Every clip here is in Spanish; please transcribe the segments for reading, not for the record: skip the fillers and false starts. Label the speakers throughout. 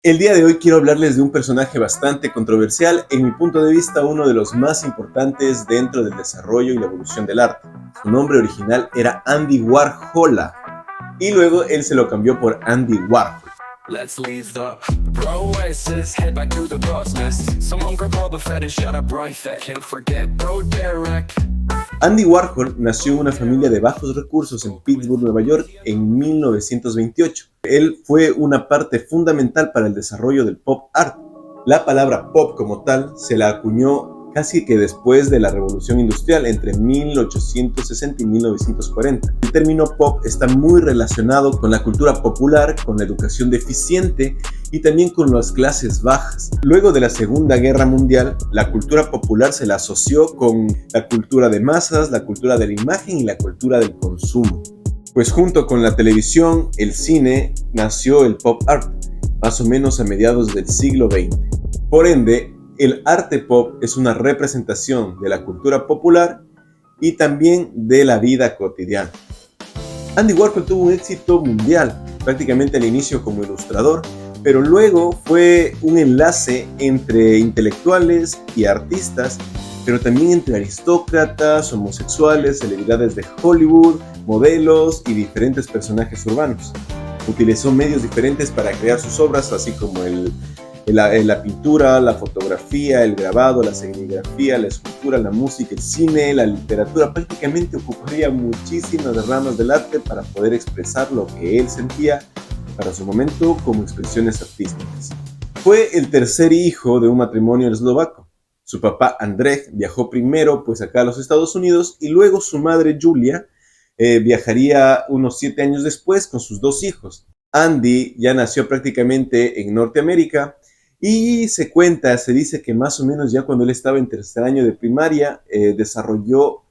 Speaker 1: El día de hoy quiero hablarles de un personaje bastante controversial, en mi punto de vista uno de los más importantes dentro del desarrollo y la evolución del arte. Su nombre original era Andy Warhol y luego él se lo cambió por Andy Warhol.
Speaker 2: Let's leave the Oasis, head back to the process. Someone grab all the fetish, shut up right there. Can't forget Bro Derek.
Speaker 1: Andy Warhol nació en una familia de bajos recursos en Pittsburgh, Nueva York, en 1928. Él fue una parte fundamental para el desarrollo del pop art. La palabra pop como tal se la acuñó casi que después de la Revolución Industrial, entre 1860 y 1940. El término pop está muy relacionado con la cultura popular, con la educación deficiente y también con las clases bajas. Luego de la Segunda Guerra Mundial, la cultura popular se la asoció con la cultura de masas, la cultura de la imagen y la cultura del consumo. Pues junto con la televisión, el cine, nació el pop art, más o menos a mediados del siglo XX. Por ende, el arte pop es una representación de la cultura popular y también de la vida cotidiana. Andy Warhol tuvo un éxito mundial, prácticamente al inicio como ilustrador, pero luego fue un enlace entre intelectuales y artistas, pero también entre aristócratas, homosexuales, celebridades de Hollywood, modelos y diferentes personajes urbanos. Utilizó medios diferentes para crear sus obras, así como la pintura, la fotografía, el grabado, la serigrafía, la escultura, la música, el cine, la literatura. Prácticamente ocuparía muchísimas ramas del arte para poder expresar lo que él sentía para su momento como expresiones artísticas. Fue el tercer hijo de un matrimonio eslovaco. Su papá Andrzej viajó primero pues acá a los Estados Unidos y luego su madre Julia viajaría unos 7 años después con sus 2 hijos. Andy ya nació prácticamente en Norteamérica y se dice que más o menos ya cuando él estaba en tercer año de primaria desarrolló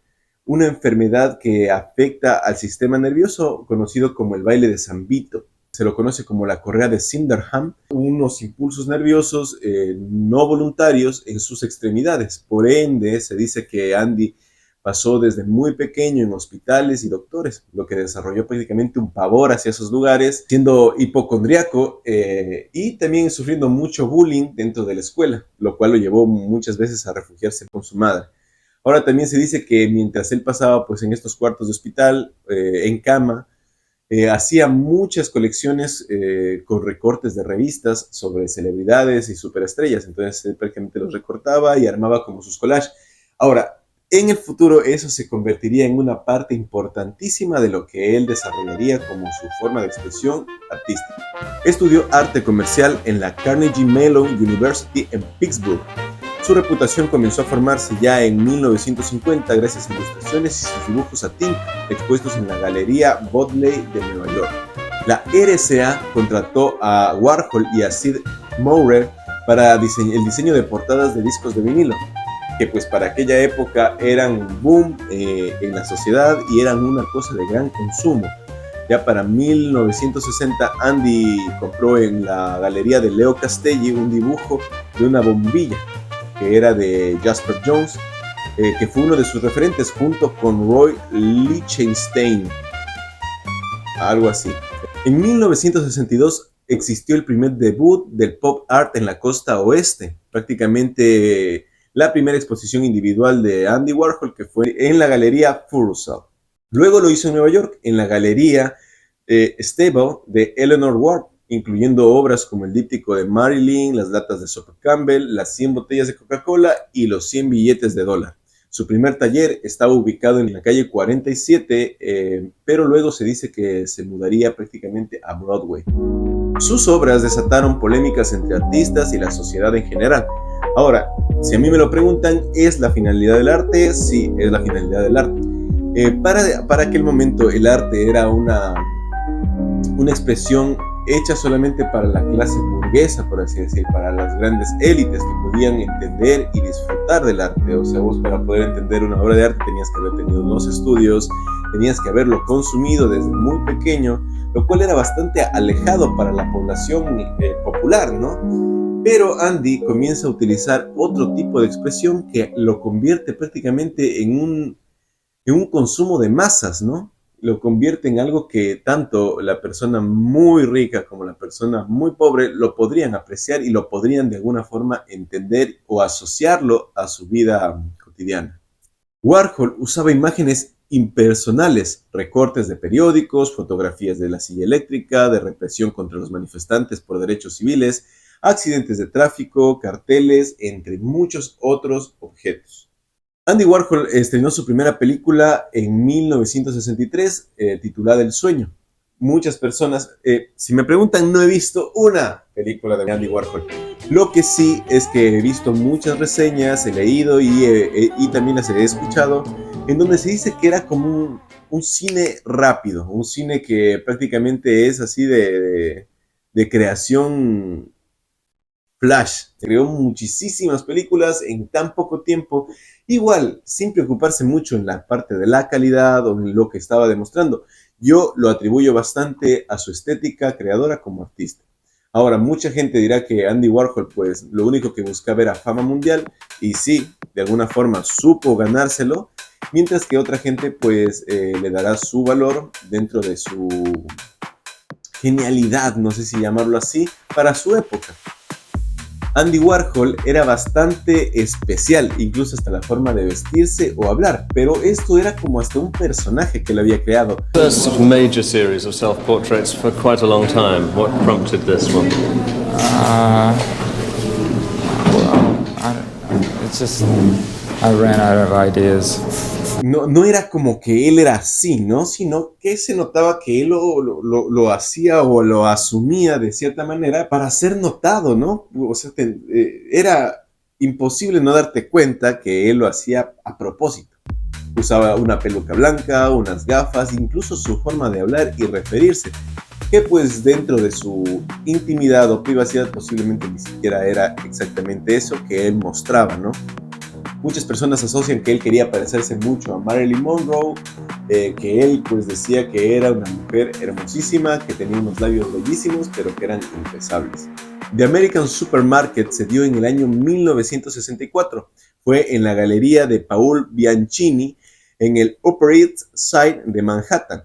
Speaker 1: una enfermedad que afecta al sistema nervioso conocido como el baile de San Vito. Se lo conoce como la correa de Sydenham, unos impulsos nerviosos no voluntarios en sus extremidades. Por ende, se dice que Andy pasó desde muy pequeño en hospitales y doctores, lo que desarrolló prácticamente un pavor hacia esos lugares, siendo hipocondriaco y también sufriendo mucho bullying dentro de la escuela, lo cual lo llevó muchas veces a refugiarse con su madre. Ahora también se dice que mientras él pasaba pues, en estos cuartos de hospital, en cama, hacía muchas colecciones con recortes de revistas sobre celebridades y superestrellas. Entonces él prácticamente los recortaba y armaba como sus collages. Ahora, en el futuro eso se convertiría en una parte importantísima de lo que él desarrollaría como su forma de expresión artística. Estudió arte comercial en la Carnegie Mellon University en Pittsburgh. Su reputación comenzó a formarse ya en 1950 gracias a ilustraciones y sus dibujos a tinta expuestos en la Galería Bodley de Nueva York. La RCA contrató a Warhol y a Sid Maurer para el diseño de portadas de discos de vinilo, que pues para aquella época eran un boom en la sociedad y eran una cosa de gran consumo. Ya para 1960 Andy compró en la galería de Leo Castelli un dibujo de una bombilla que era de Jasper Johns, que fue uno de sus referentes junto con Roy Lichtenstein, algo así. En 1962 existió el primer debut del pop art en la costa oeste, prácticamente la primera exposición individual de Andy Warhol, que fue en la galería Fursal. Luego lo hizo en Nueva York, en la galería Stable de Eleanor Ward, incluyendo obras como el díptico de Marilyn, las latas de sopa Campbell, las 100 botellas de Coca-Cola y los 100 billetes de dólar. Su primer taller estaba ubicado en la calle 47, pero luego se dice que se mudaría prácticamente a Broadway. Sus obras desataron polémicas entre artistas y la sociedad en general. Ahora, si a mí me lo preguntan, ¿es la finalidad del arte? Sí, es la finalidad del arte. Para aquel momento el arte era una expresión hecha solamente para la clase burguesa, por así decir, para las grandes élites que podían entender y disfrutar del arte. O sea, vos para poder entender una obra de arte tenías que haber tenido unos estudios, tenías que haberlo consumido desde muy pequeño, lo cual era bastante alejado para la población popular, ¿no? Pero Andy comienza a utilizar otro tipo de expresión que lo convierte prácticamente en un consumo de masas, ¿no? lo convierte en algo que tanto la persona muy rica como la persona muy pobre lo podrían apreciar y lo podrían de alguna forma entender o asociarlo a su vida cotidiana. Warhol usaba imágenes impersonales, recortes de periódicos, fotografías de la silla eléctrica, de represión contra los manifestantes por derechos civiles, accidentes de tráfico, carteles, entre muchos otros objetos. Andy Warhol estrenó su primera película en 1963, titulada El Sueño. Muchas personas, si me preguntan, no he visto una película de Andy Warhol. Lo que sí es que he visto muchas reseñas, he leído y también las he escuchado, en donde se dice que era como un cine rápido, un cine que prácticamente es así de creación flash. Creó muchísimas películas en tan poco tiempo, igual, sin preocuparse mucho en la parte de la calidad o en lo que estaba demostrando. Yo lo atribuyo bastante a su estética creadora como artista. Ahora, mucha gente dirá que Andy Warhol, pues, lo único que buscaba era fama mundial, y sí, de alguna forma supo ganárselo, mientras que otra gente, pues, le dará su valor dentro de su genialidad, no sé si llamarlo así, para su época. Andy Warhol era bastante especial, incluso hasta la forma de vestirse o hablar, pero esto era como hasta un personaje que lo había creado.
Speaker 3: First major series of self-portraits for quite a long time. What prompted this one?
Speaker 4: It's just I ran out of ideas.
Speaker 1: No era como que él era así, ¿no? Sino que se notaba que él lo hacía o lo asumía de cierta manera para ser notado, ¿no? O sea, era imposible no darte cuenta que él lo hacía a propósito. Usaba una peluca blanca, unas gafas, incluso su forma de hablar y referirse, que pues dentro de su intimidad o privacidad posiblemente ni siquiera era exactamente eso que él mostraba, ¿no? Muchas personas asocian que él quería parecerse mucho a Marilyn Monroe, que él pues decía que era una mujer hermosísima, que tenía unos labios bellísimos, pero que eran impesables. The American Supermarket se dio en el año 1964. Fue en la galería de Paul Bianchini en el Upper East Side de Manhattan.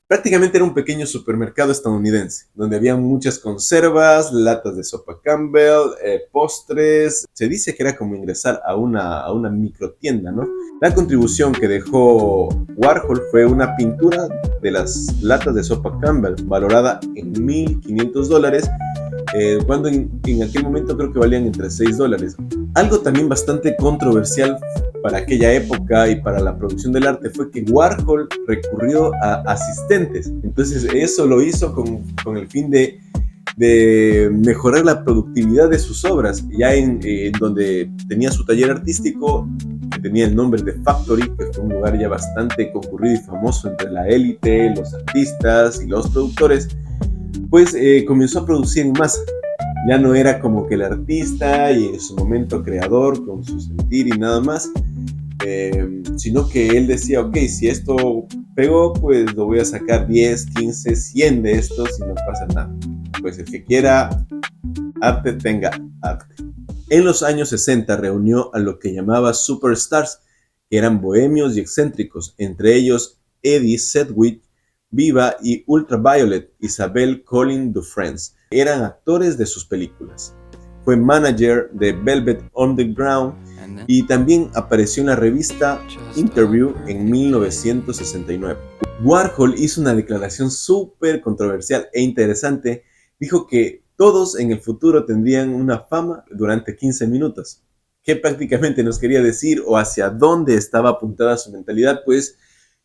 Speaker 1: Prácticamente era un pequeño supermercado estadounidense, donde había muchas conservas, latas de sopa Campbell, postres. Se dice que era como ingresar a una microtienda, ¿no? La contribución que dejó Warhol fue una pintura de las latas de sopa Campbell, valorada en $1,500, cuando en aquel momento creo que valían entre $6. Algo también bastante controversial para aquella época y para la producción del arte fue que Warhol recurrió a asistentes. Entonces eso lo hizo con el fin de mejorar la productividad de sus obras. Ya en donde tenía su taller artístico, que tenía el nombre de Factory, que fue un lugar ya bastante concurrido y famoso entre la élite, los artistas y los productores, pues comenzó a producir en masa. Ya no era como que el artista y en su momento creador con su sentir y nada más, sino que él decía, ok, si esto pegó, pues lo voy a sacar 10, 15, 100 de estos y no pasa nada. Pues el que quiera arte, tenga arte. En los años 60 reunió a lo que llamaba superstars, que eran bohemios y excéntricos, entre ellos Eddie Sedgwick, Viva y Ultraviolet, Isabel Collin Dufresne. Eran actores de sus películas. Fue manager de Velvet Underground y también apareció en la revista Interview en 1969. Warhol hizo una declaración súper controversial e interesante. Dijo que todos en el futuro tendrían una fama durante 15 minutos. ¿Qué prácticamente nos quería decir o hacia dónde estaba apuntada su mentalidad? Pues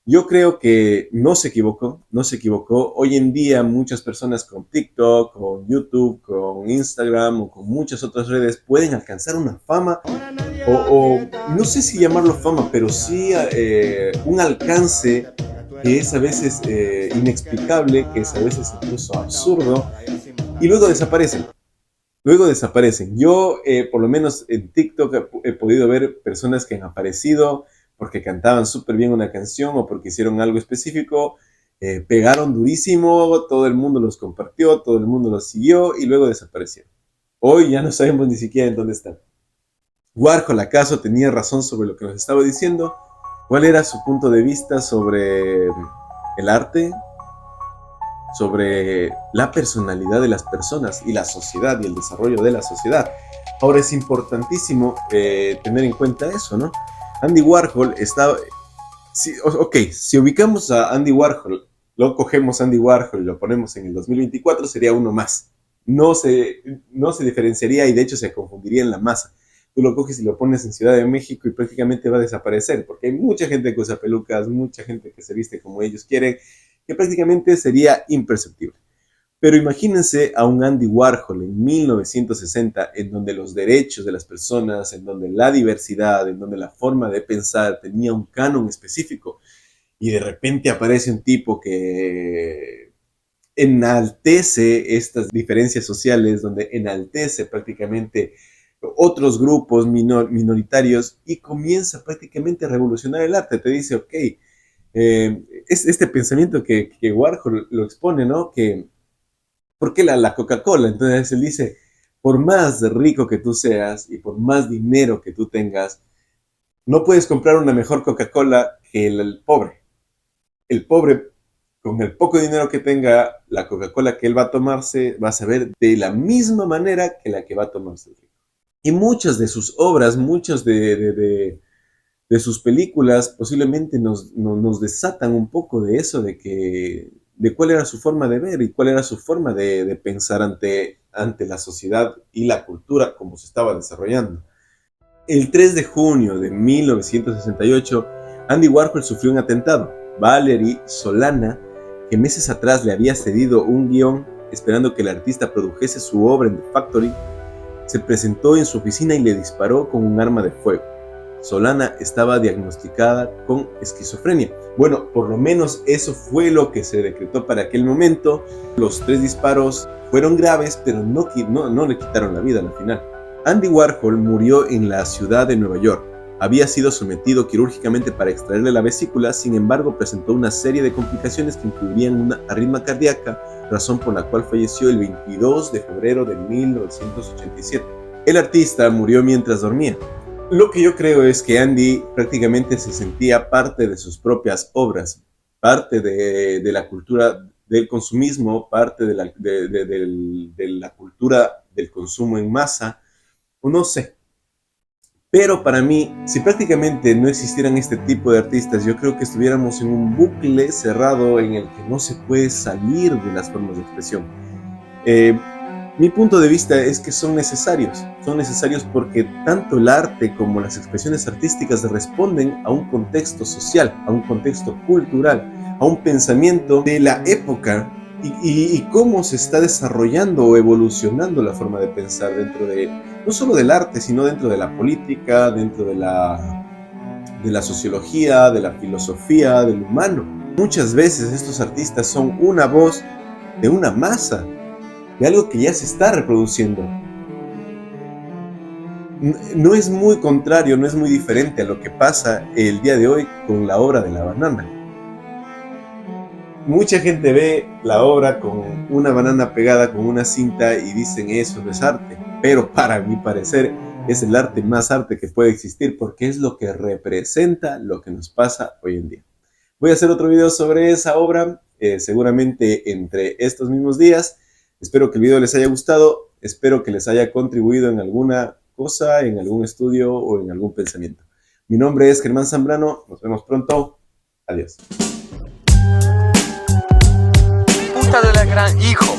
Speaker 1: yo creo que no se equivocó. Hoy en día muchas personas con TikTok, con YouTube, con Instagram o con muchas otras redes pueden alcanzar una fama o no sé si llamarlo fama, pero sí un alcance que es a veces inexplicable, que es a veces incluso absurdo, y luego desaparecen. Yo, por lo menos en TikTok, he podido ver personas que han aparecido porque cantaban súper bien una canción o porque hicieron algo específico, pegaron durísimo, todo el mundo los compartió, todo el mundo los siguió y luego desaparecieron. Hoy ya no sabemos ni siquiera en dónde están. Warhol, ¿acaso tenía razón sobre lo que nos estaba diciendo? ¿Cuál era su punto de vista sobre el arte, sobre la personalidad de las personas y la sociedad y el desarrollo de la sociedad. Ahora es importantísimo tener en cuenta eso, ¿no? Andy Warhol estaba... si ubicamos a Andy Warhol, lo cogemos a Andy Warhol y lo ponemos en el 2024, sería uno más. No se diferenciaría y de hecho se confundiría en la masa. Tú lo coges y lo pones en Ciudad de México y prácticamente va a desaparecer, porque hay mucha gente que usa pelucas, mucha gente que se viste como ellos quieren, que prácticamente sería imperceptible. Pero imagínense a un Andy Warhol en 1960, en donde los derechos de las personas, en donde la diversidad, en donde la forma de pensar tenía un canon específico, y de repente aparece un tipo que enaltece estas diferencias sociales, donde enaltece prácticamente otros grupos minoritarios y comienza prácticamente a revolucionar el arte. Te dice, ok, es este pensamiento que Warhol lo expone, ¿no? ¿Por qué la Coca-Cola? Entonces él dice, por más rico que tú seas y por más dinero que tú tengas, no puedes comprar una mejor Coca-Cola que el pobre. El pobre, con el poco dinero que tenga, la Coca-Cola que él va a tomarse va a saber de la misma manera que la que va a tomarse el rico. Y muchas de sus obras, muchas de sus películas posiblemente nos desatan un poco de eso, de cuál era su forma de ver y cuál era su forma de pensar ante la sociedad y la cultura como se estaba desarrollando. El 3 de junio de 1968, Andy Warhol sufrió un atentado. Valerie Solana, que meses atrás le había cedido un guión esperando que el artista produjese su obra en The Factory, se presentó en su oficina y le disparó con un arma de fuego. Solana estaba diagnosticada con esquizofrenia. Bueno, por lo menos eso fue lo que se decretó para aquel momento. Los 3 disparos fueron graves, pero no le quitaron la vida al final. Andy Warhol murió en la ciudad de Nueva York. Había sido sometido quirúrgicamente para extraerle la vesícula, sin embargo presentó una serie de complicaciones que incluían una arritmia cardíaca, razón por la cual falleció el 22 de febrero de 1987. El artista murió mientras dormía. Lo que yo creo es que Andy prácticamente se sentía parte de sus propias obras, parte de la cultura del consumismo, parte de la cultura del consumo en masa, o no sé. Pero para mí, si prácticamente no existieran este tipo de artistas, yo creo que estuviéramos en un bucle cerrado en el que no se puede salir de las formas de expresión. Mi punto de vista es que son necesarios porque tanto el arte como las expresiones artísticas responden a un contexto social, a un contexto cultural, a un pensamiento de la época y cómo se está desarrollando o evolucionando la forma de pensar dentro de, no solo del arte, sino dentro de la política, dentro de la sociología, de la filosofía, del humano. Muchas veces estos artistas son una voz de una masa, de algo que ya se está reproduciendo. No es muy contrario, no es muy diferente a lo que pasa el día de hoy con la obra de La Banana. Mucha gente ve la obra con una banana pegada con una cinta y dicen eso no es arte, pero para mi parecer es el arte más arte que puede existir porque es lo que representa lo que nos pasa hoy en día. Voy a hacer otro video sobre esa obra, seguramente entre estos mismos días. Espero que el video les haya gustado, espero que les haya contribuido en alguna cosa, en algún estudio o en algún pensamiento. Mi nombre es Germán Zambrano, nos vemos pronto, adiós.
Speaker 5: Puta de la gran hijo.